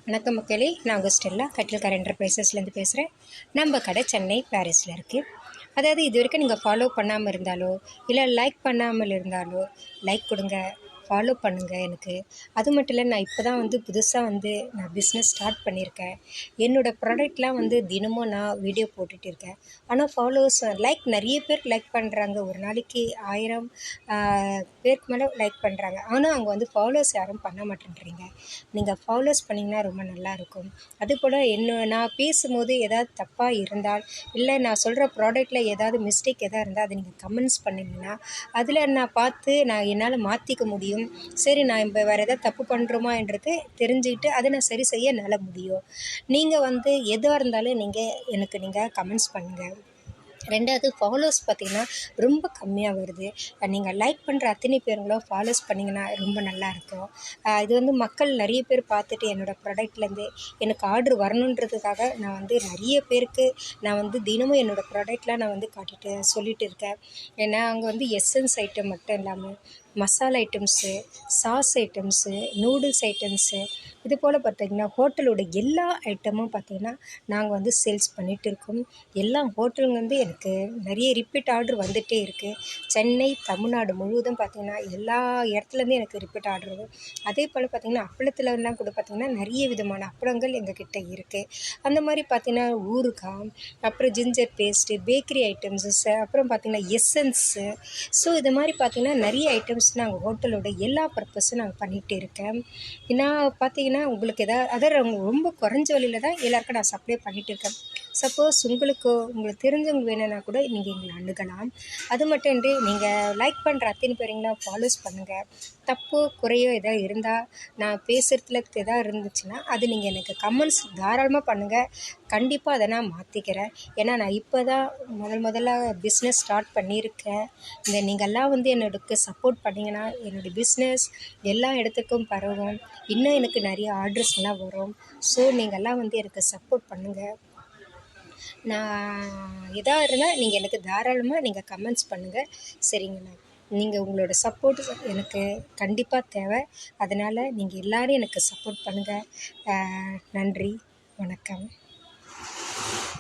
வணக்கம் மக்களே, நான் உங்கள் ஸ்டெல்லா கட்டில்கார் என்டர்பிரைசஸ்லேருந்து பேசுகிறேன். நம்ம கடை சென்னை பாரிஸில் இருக்குது. அதாவது இது வரைக்கும் நீங்கள் ஃபாலோ பண்ணாமல் இருந்தாலோ இல்லை லைக் பண்ணாமல் இருந்தாலோ லைக் கொடுங்க, ஃபாலோ பண்ணுங்கள் எனக்கு. அது மட்டும் இல்லை, நான் இப்போ தான் புதுசாக நான் பிஸ்னஸ் ஸ்டார்ட் பண்ணியிருக்கேன். என்னோடய ப்ராடக்ட்லாம் தினமும் நான் வீடியோ போட்டுட்டு இருக்கேன். ஆனால் ஃபாலோவர்ஸ் நிறைய பேர் லைக் பண்ணுறாங்க. ஒரு நாளைக்கு 1000 பேருக்கு மேலே லைக் பண்ணுறாங்க. ஆனால் அவங்க ஃபாலோவர்ஸ் யாரும் பண்ண மாட்டேன்றீங்க. நீங்கள் ஃபாலோவர்ஸ் பண்ணிங்கன்னா ரொம்ப நல்லாயிருக்கும். அதுபோல் நான் பேசும்போது ஏதாவது தப்பாக இருந்தால், இல்லை நான் சொல்கிற ப்ராடக்ட்டில் ஏதாவது மிஸ்டேக் எதாவது இருந்தால் அதை நீங்கள் கமெண்ட்ஸ் பண்ணிங்கன்னா அதில் நான் பார்த்து என்னால் மாற்றிக்க முடியும். சரி, நான் இப்போ வேறு எதாவது தப்பு பண்ணுறோமான்றது தெரிஞ்சுக்கிட்டு அதை நான் சரி செய்ய என்னால் முடியும். நீங்கள் எதுவாக இருந்தாலும் நீங்கள் கமெண்ட்ஸ் பண்ணுங்கள். 2வது, ஃபாலோவர்ஸ் பார்த்திங்கன்னா ரொம்ப கம்மியாக வருது. நீங்கள் லைக் பண்ணுற அத்தனை பேருங்களும் ஃபாலோஸ் பண்ணிங்கன்னா ரொம்ப நல்லாயிருக்கும். இது மக்கள் நிறைய பேர் பார்த்துட்டு என்னோடய ப்ராடக்ட்லேருந்து எனக்கு ஆர்டர் வரணுன்றதுக்காக நான் நிறைய பேருக்கு நான் தினமும் என்னோடய ப்ராடக்ட்லாம் நான் காட்டிட்டு சொல்லிகிட்டு இருக்கேன். ஏன்னா அங்கே எசன்ஸ் ஐட்டம் மட்டும் இல்லாமல் masala items, sauce items, noodles items, இது போல் பார்த்திங்கன்னா ஹோட்டலோட எல்லா ஐட்டமும் பார்த்திங்கன்னா நாங்கள் சேல்ஸ் பண்ணிகிட்டு இருக்கோம். எல்லா ஹோட்டலுங்க எனக்கு நிறைய ரிப்பீட் ஆர்டர் வந்துகிட்டே இருக்குது. சென்னை, தமிழ்நாடு முழுவதும் பார்த்திங்கன்னா எல்லா இடத்துலேருந்து எனக்கு ரிப்பீட் ஆர்டர் வரும். அதே போல் பார்த்திங்கன்னா அப்பளத்துலலாம் கூட பார்த்திங்கன்னா நிறைய விதமான அப்பளங்கள் எங்கக்கிட்ட இருக்குது. அந்த மாதிரி பார்த்திங்கன்னா ஊறுகாய், அப்புறம் ஜிஞ்சர் பேஸ்ட்டு, பேக்கரி ஐட்டம்ஸு, அப்புறம் பார்த்திங்கன்னா எசன்ஸு. ஸோ இது மாதிரி பார்த்திங்கன்னா நிறைய ஐட்டம்ஸ் நாங்கள் ஹோட்டலோட எல்லா பர்பஸும் நாங்கள் பண்ணிகிட்டு இருக்கேன். நான் பார்த்திங்கன்னா உங்களுக்கு ரொம்ப குறைஞ்ச விலையில் தான் எல்லாருக்கும் நான் சப்ளை பண்ணிகிட்டு இருக்கேன். சப்போஸ் உங்களுக்கு தெரிஞ்சவங்க வேணும்னா கூட நீங்கள் எங்களை அணுகலாம். அது மட்டும் இன்றி நீங்கள் லைக் பண்ணுற அத்தனை பேருங்களாம் ஃபாலோஸ் பண்ணுங்கள். தப்போ குறையோ எதாவது இருந்தால், நான் பேசுகிறதுல எதாவது இருந்துச்சுன்னா அது நீங்கள் எனக்கு கமெண்ட்ஸ் தாராளமாக பண்ணுங்கள். கண்டிப்பாக அதை நான் மாற்றிக்கிறேன். ஏன்னா நான் இப்போ தான் முதல்ல பிஸ்னஸ் ஸ்டார்ட் பண்ணியிருக்கேன். நீங்கள்லாம் என்னோடக்கு சப்போர்ட் பண்ணிங்கன்னா என்னோடய பிஸ்னஸ் எல்லா இடத்துக்கும் பரவும். இன்னும் எனக்கு நிறைய ஆர்டர்ஸ்லாம் வரும். ஸோ நீங்கள்லாம் எனக்கு சப்போர்ட் பண்ணுங்கள். நான் எதாக இருந்தால் நீங்கள் எனக்கு தாராளமாக நீங்கள் கமெண்ட்ஸ் பண்ணுங்கள், சரிங்களா? உங்களோட சப்போர்ட் எனக்கு கண்டிப்பாக தேவை. அதனால் நீங்கள் எல்லோரும் எனக்கு சப்போர்ட் பண்ணுங்கள். நன்றி, வணக்கம்.